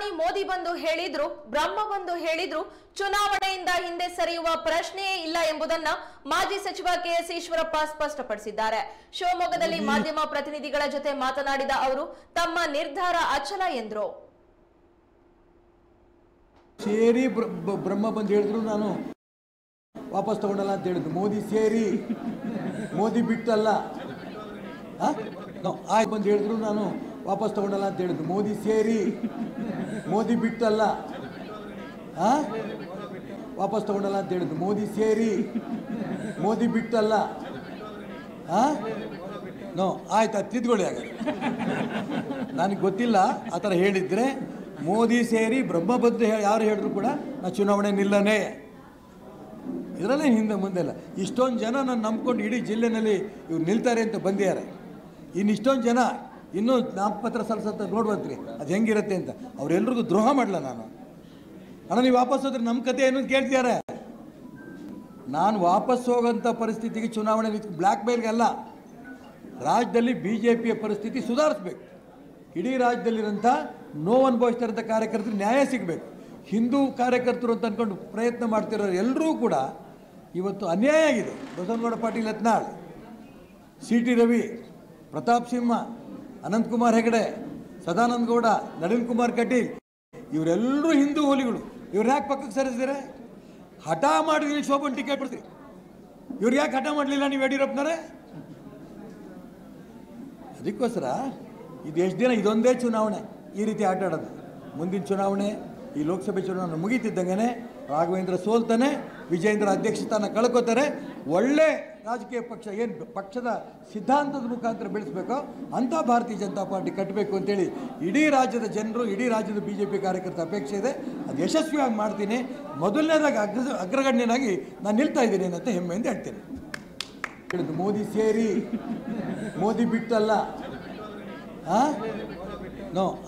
ಪ್ರಧಾನಿ ಮೋದಿ ಬಂದು ಹೇಳಿದ್ರು, ಬ್ರಹ್ಮ ಬಂದು ಹೇಳಿದ್ರು, ಚುನಾವಣೆಯಿಂದ ಹಿಂದೆ ಸರಿಯುವ ಪ್ರಶ್ನೆಯೇ ಇಲ್ಲ ಎಂಬುದನ್ನ ಮಾಜಿ ಸಚಿವ ಕೆಎಸ್ ಈಶ್ವರಪ್ಪ ಸ್ಪಷ್ಟಪಡಿಸಿದ್ದಾರೆ. ಶಿವಮೊಗ್ಗದಲ್ಲಿ ಮಾಧ್ಯಮ ಪ್ರತಿನಿಧಿಗಳ ಜೊತೆ ಮಾತನಾಡಿದ ಅವರು ತಮ್ಮ ನಿರ್ಧಾರ ಅಚಲ ಎಂದರು. ಸೇರಿ ಬ್ರಹ್ಮ ಬಂದು ಹೇಳಿದ್ರು ನಾನು ವಾಪಸ್ ತಗೊಂಡಲ್ಲ ಅಂತ ಹೇಳಿದ್ರು. ಮೋದಿ ಸೇರಿ ಮೋದಿ ಬಿಟ್ಟಲ್ಲ, ಆಯ್ತು ಬಂದು ಹೇಳಿದ್ರು ನಾನು ವಾಪಸ್ ತಗೊಂಡಲ್ಲ ಅಂತ ಹೇಳಿದ್ರು. ಮೋದಿ ಸೇರಿ ಮೋದಿ ಬಿಟ್ಟಲ್ಲ, ವಾಪಸ್ ತಗೊಂಡಲ್ಲ ಅಂತ ಹೇಳಿದ್ರು. ಮೋದಿ ಸೇರಿ ಮೋದಿ ಬಿಟ್ಟಲ್ಲ, ಆಯ್ತು ಅದು ತಿದ್ಕೊಳ್ಳಿ. ಆಗ ನನಗೆ ಗೊತ್ತಿಲ್ಲ ಆ ಥರ ಹೇಳಿದರೆ. ಮೋದಿ ಸೇರಿ ಬ್ರಹ್ಮ ಬಂದು ಯಾರು ಹೇಳಿದ್ರು ಕೂಡ ನಾ ಚುನಾವಣೆ ನಿಲ್ಲನೇ, ಇದರಲ್ಲೇ ಹಿಂದೆ ಮುಂದೆ ಇಲ್ಲ. ಇಷ್ಟೊಂದು ಜನ ನಾನು ನಂಬ್ಕೊಂಡು ಇಡೀ ಜಿಲ್ಲೆಯಲ್ಲಿ ಇವ್ರು ನಿಲ್ತಾರೆ ಅಂತ ಬಂದಿದ್ದಾರೆ. ಇನ್ನು ಇಷ್ಟೊಂದು ಜನ ಇನ್ನೂ ನಾಮಪತ್ರ ಸಲ್ಲಿಸತ್ತ ನೋಡ್ಬಂತ್ರಿ ಅದು ಹೆಂಗಿರುತ್ತೆ ಅಂತ. ಅವರೆಲ್ರಿಗೂ ದ್ರೋಹ ಮಾಡಲ ನಾನು. ಅಣ್ಣ ನೀವು ವಾಪಸ್ ಹೋದ್ರೆ ನಮ್ಮ ಕತೆ ಏನು ಕೇಳ್ತಿದ್ದಾರೆ. ನಾನು ವಾಪಸ್ ಹೋಗೋಂಥ ಪರಿಸ್ಥಿತಿಗೆ ಚುನಾವಣೆ ಬ್ಲ್ಯಾಕ್ ಮೇಲ್ಗೆ ಅಲ್ಲ, ರಾಜ್ಯದಲ್ಲಿ BJPಯ ಪರಿಸ್ಥಿತಿ ಸುಧಾರಿಸ್ಬೇಕು. ಇಡೀ ರಾಜ್ಯದಲ್ಲಿರೋಂಥ ನೋವು ಅನುಭವಿಸ್ತಿರೋಂಥ ಕಾರ್ಯಕರ್ತರಿಗೆ ನ್ಯಾಯ ಸಿಗಬೇಕು. ಹಿಂದೂ ಕಾರ್ಯಕರ್ತರು ಅಂತ ಅಂದ್ಕೊಂಡು ಪ್ರಯತ್ನ ಮಾಡ್ತಿರೋರು ಎಲ್ಲರೂ ಕೂಡ ಇವತ್ತು ಅನ್ಯಾಯ ಆಗಿದೆ. ಬಸವನಗೌಡ ಪಾಟೀಲ್ ಯತ್ನಾಳ್, CT ರವಿ, ಪ್ರತಾಪ್ ಸಿಂಹ, ಅನಂತಕುಮಾರ್ ಹೆಗಡೆ, ಸದಾನಂದ ಗೌಡ, ನಳಿನ್ ಕುಮಾರ್ ಕಟೀಲ್ ಇವರೆಲ್ಲರೂ ಹಿಂದೂ ಹುಲಿಗಳು. ಇವ್ರು ಯಾಕೆ ಪಕ್ಕಕ್ಕೆ ಸರಿಸಿದರೆ? ಹಠ ಮಾಡಿದ್ರೆ ಶೋಭನ್ ಟಿಕೆಟ್ ಕೊಡ್ತೀವಿ. ಇವ್ರು ಯಾಕೆ ಹಠ ಮಾಡಲಿಲ್ಲ ನೀವು ಯಡಿಯೂರಪ್ಪನವರೇ? ಅದಕ್ಕೋಸ್ಕರ ಇದು ಎಷ್ಟು ದಿನ ಇದೊಂದೇ ಚುನಾವಣೆ ಈ ರೀತಿ ಆಟ ಆಡೋದು. ಮುಂದಿನ ಚುನಾವಣೆ ಈ ಲೋಕಸಭೆ ಚುನಾವಣೆ ಮುಗೀತಿದ್ದಂಗೆ ರಾಘವೇಂದ್ರ ಸೋಲ್ತಾನೆ, ವಿಜೇಂದ್ರ ಅಧ್ಯಕ್ಷ ಸ್ಥಾನ ಕಳ್ಕೋತಾರೆ. ಒಳ್ಳೆ ರಾಜಕೀಯ ಪಕ್ಷ ಏನು ಪಕ್ಷದ ಸಿದ್ಧಾಂತದ ಮುಖಾಂತರ ಬೆಳೆಸಬೇಕೋ ಅಂಥ ಭಾರತೀಯ ಜನತಾ ಪಾರ್ಟಿ ಕಟ್ಟಬೇಕು ಅಂತೇಳಿ ಇಡೀ ರಾಜ್ಯದ ಜನರು, ಇಡೀ ರಾಜ್ಯದ BJP ಕಾರ್ಯಕರ್ತ ಅಪೇಕ್ಷೆ ಇದೆ. ಅದು ಯಶಸ್ವಿಯಾಗಿ ಮಾಡ್ತೀನಿ. ಮೊದಲನೇದಾಗಿ ಅಗ್ರಗಣ್ಯನಾಗಿ ನಾನು ನಿಲ್ತಾ ಇದ್ದೀನಿ ಅಂತ ಹೆಮ್ಮೆಯಿಂದ ಹೇಳ್ತೇನೆ. ಹೇಳಿದ್ದು ಮೋದಿ ಸೇರಿ ಮೋದಿ ಬಿಟ್ಟಲ್ಲ,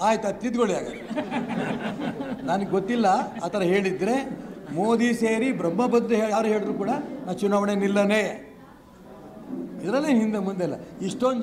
ಆಯ್ತು ಅದು ತಿದ್ಕೊಳ್ಳಿ. ಆಗ ನನಗೆ ಗೊತ್ತಿಲ್ಲ ಆ ಥರ ಹೇಳಿದರೆ. ಮೋದಿ ಸೇರಿ ಬ್ರಹ್ಮ ಬಂದು ಯಾರು ಹೇಳಿದ್ರು ಕೂಡ ನಾ ಚುನಾವಣೆ ನಿಲ್ಲನೇ, ಇದರಲ್ಲೇ ಹಿಂದೆ ಮುಂದೆ ಇಲ್ಲ. ಇಷ್ಟೊಂದು